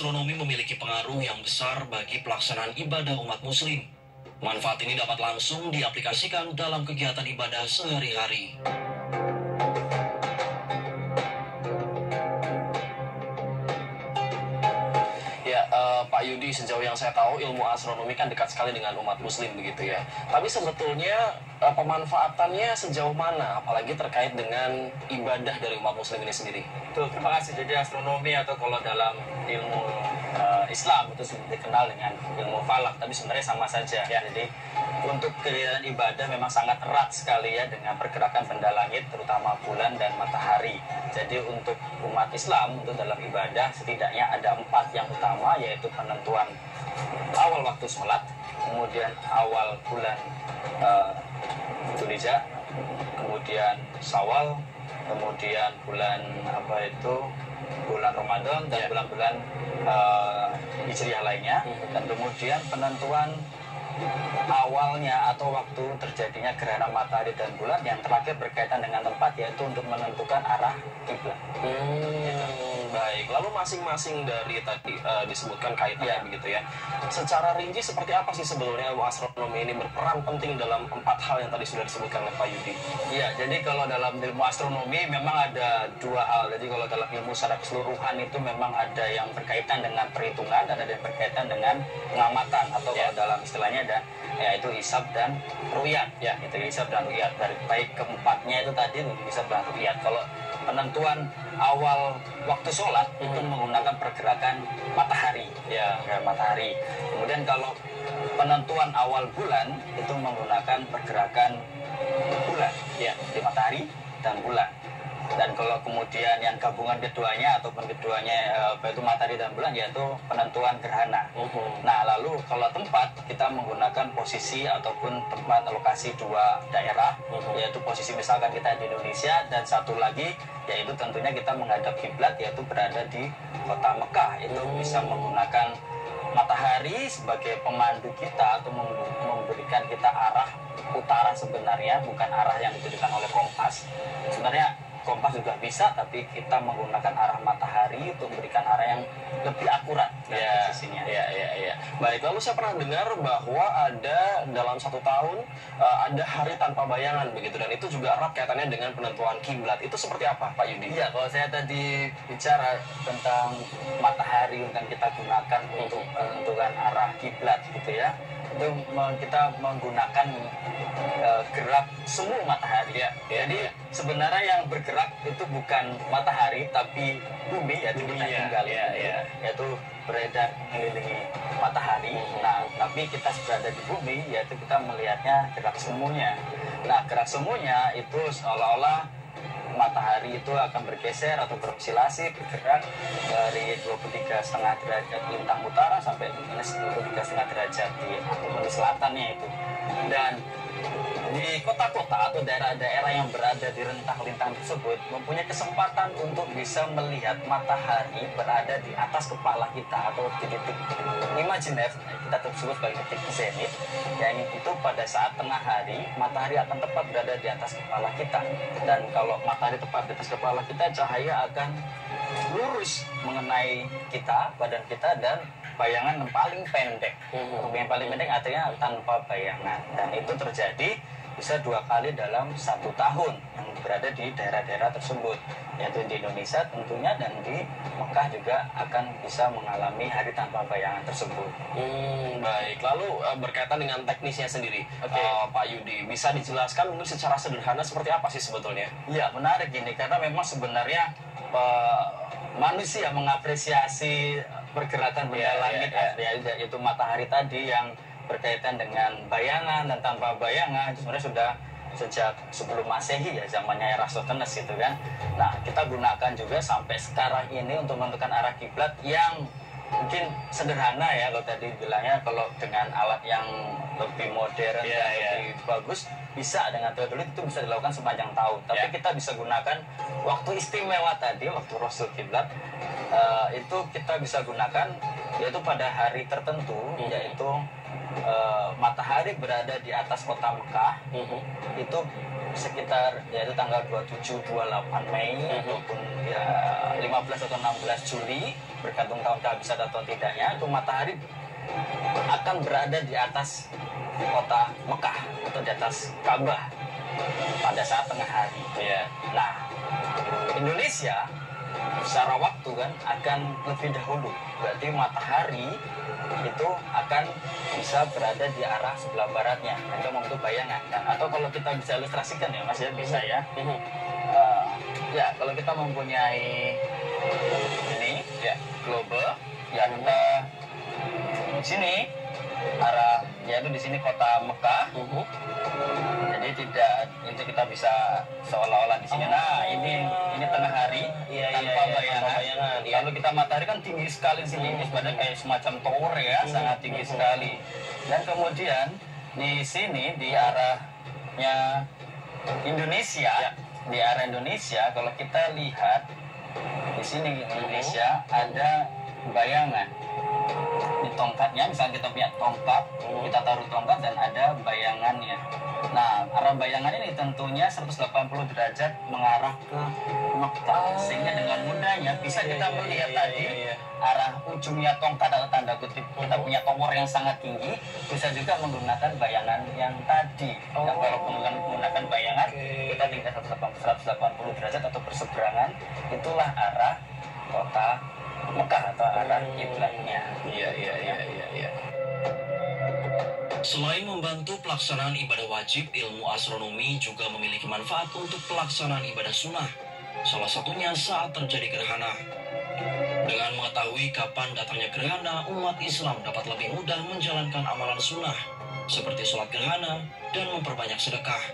astronomi memiliki pengaruh yang besar bagi pelaksanaan ibadah umat muslim. Manfaat ini dapat langsung diaplikasikan dalam kegiatan ibadah sehari-hari. Ya, Pak Yudi, sejauh yang saya tahu ilmu astronomi kan dekat sekali dengan umat muslim begitu ya. Tapi sebetulnya pemanfaatannya sejauh mana, apalagi terkait dengan ibadah dari umat muslim ini sendiri? Betul, terima kasih. Jadi astronomi atau kalau dalam ilmu Islam itu dikenal dengan ilmu falak, tapi sebenarnya sama saja. Ya. Jadi untuk kegiatan ibadah memang sangat erat sekali ya dengan pergerakan benda langit, terutama bulan dan matahari. Jadi untuk umat Islam, untuk dalam ibadah setidaknya ada 4 yang utama, yaitu penentuan awal waktu sholat, kemudian awal bulan Dzulhijjah, kemudian Syawal, kemudian bulan bulan Ramadan dan bulan-bulan Hijriah lainnya, dan kemudian penentuan awalnya atau waktu terjadinya gerhana matahari dan bulan, yang terakhir berkaitan dengan tempat, yaitu untuk menentukan arah kiblat. Baik, lalu masing-masing dari tadi disebutkan kaitannya begitu ya. Secara rinci seperti apa sih sebetulnya ilmu astronomi ini berperan penting dalam 4 hal yang tadi sudah disebutkan oleh Pak Yudi? Iya, jadi kalau dalam ilmu astronomi memang ada 2 hal. Jadi kalau dalam ilmu secara keseluruhan itu memang ada yang berkaitan dengan perhitungan dan ada yang berkaitan dengan pengamatan, atau kalau dalam istilahnya ada yaitu hisab dan ru'yat ya, itu hisab dan ru'yat. Dari baik keempatnya itu tadi hisab dan ru'yat. Kalau penentuan awal waktu sholat itu menggunakan pergerakan matahari ya, matahari. Kemudian kalau penentuan awal bulan itu menggunakan pergerakan bulan ya, di matahari dan bulan. Dan kalau kemudian yang gabungan keduanya ataupun keduanya yaitu matahari dan bulan, yaitu penentuan gerhana. Nah, lalu kalau tempat, kita menggunakan posisi ataupun tempat lokasi 2 daerah, yaitu posisi misalkan kita di Indonesia, dan satu lagi yaitu tentunya kita menghadap kiblat, yaitu berada di kota Mekah. Itu bisa menggunakan matahari sebagai pemandu kita atau memberikan kita arah utara sebenarnya, bukan arah yang ditujukan oleh kompas. Sebenarnya kompas juga bisa, tapi kita menggunakan arah matahari untuk memberikan arah yang lebih akurat posisinya. Ya. Baik, lalu saya pernah dengar bahwa ada dalam 1 tahun ada hari tanpa bayangan begitu, dan itu juga erat kaitannya dengan penentuan kiblat. Itu seperti apa, Pak Yudi? Iya, kalau saya tadi bicara tentang matahari yang kita gunakan untuk menentukan arah kiblat gitu ya, itu kita menggunakan gerak semu matahari ya. Jadi sebenarnya yang bergerak itu bukan matahari tapi bumi, yaitu kita tinggal yaitu beredar mengelilingi matahari. Nah, tapi kita berada di bumi, yaitu kita melihatnya gerak semuanya. Nah, gerak semuanya itu seolah-olah matahari itu akan bergeser atau berosilasi, bergerak dari 23,5 derajat lintang utara sampai minus 23,5 derajat di selatannya itu. Dan di kota-kota atau daerah-daerah yang berada di rentang lintang tersebut mempunyai kesempatan untuk bisa melihat matahari berada di atas kepala kita atau di titik imajiner kita tersebut sebagai titik zenit, yang itu pada saat tengah hari matahari akan tepat berada di atas kepala kita. Dan kalau matahari tepat di atas kepala kita, cahaya akan lurus mengenai kita, badan kita, dan bayangan yang paling pendek. Yang paling pendek artinya tanpa bayangan, dan itu terjadi bisa 2 kali dalam 1 tahun yang berada di daerah-daerah tersebut, yaitu di Indonesia tentunya, dan di Mekah juga akan bisa mengalami hari tanpa bayangan tersebut. Baik, lalu berkaitan dengan teknisnya sendiri, Pak Yudi, bisa dijelaskan mungkin secara sederhana seperti apa sih sebetulnya? Iya, menarik ini, karena memang sebenarnya manusia mengapresiasi pergerakan benda langit yaitu matahari tadi yang berkaitan dengan bayangan dan tanpa bayangan itu sebenarnya sudah sejak sebelum Masehi ya, zamannya Eratosthenes gitu kan. Nah, kita gunakan juga sampai sekarang ini untuk menentukan arah kiblat yang mungkin sederhana ya, kalau tadi bilangnya kalau dengan alat yang lebih modern dan lebih bagus bisa dengan teknologi itu bisa dilakukan sepanjang tahun. Tapi kita bisa gunakan waktu istimewa tadi, waktu Rasul Kiblat, itu kita bisa gunakan yaitu pada hari tertentu, yaitu matahari berada di atas kota Mekah, itu sekitar yaitu tanggal 27-28 Mei ataupun ya 15 atau 16 Juli, bergantung tahun kehabisan atau tidaknya, itu matahari akan berada di atas kota Mekah atau di atas Ka'bah pada saat tengah hari. Iya. Nah, Indonesia secara waktu kan akan lebih dahulu. Berarti matahari itu akan bisa berada di arah sebelah baratnya. Itu membentuk bayangan. Nah, atau kalau kita bisa ilustrasikan ya Mas ya, bisa ya. Ya, kalau kita mempunyai ini ya globe, ya kita di sini arah, yaitu di sini kota Mekah. Jadi tidak, itu kita bisa seolah-olah di sini. Nah, ini tengah hari tanpa bayangan. Lalu kita matahari kan tinggi sekali di sini, ini sebenarnya kayak semacam tower ya, sangat tinggi sekali. Dan kemudian di sini di arahnya Indonesia, di arah Indonesia kalau kita lihat di sini Indonesia ada bayangan di tongkatnya. Misalnya kita punya tongkat, kita taruh tongkat dan ada bayangannya. Nah, arah bayangan ini tentunya 180 derajat mengarah ke Mekah, sehingga dengan mudahnya bisa kita melihat tadi arah ujungnya tongkat atau tanda kutip kita punya tower yang sangat tinggi, bisa juga menggunakan bayangan yang tadi. Nah, kalau menggunakan bayangan, kita tinggal 180 derajat atau berseberangan, itulah arah kota Mekah atau arah kiblatnya. Iya. Selain membantu pelaksanaan ibadah wajib, ilmu astronomi juga memiliki manfaat untuk pelaksanaan ibadah sunnah. Salah satunya saat terjadi gerhana. Dengan mengetahui kapan datangnya gerhana, umat Islam dapat lebih mudah menjalankan amalan sunnah, seperti sholat gerhana dan memperbanyak sedekah.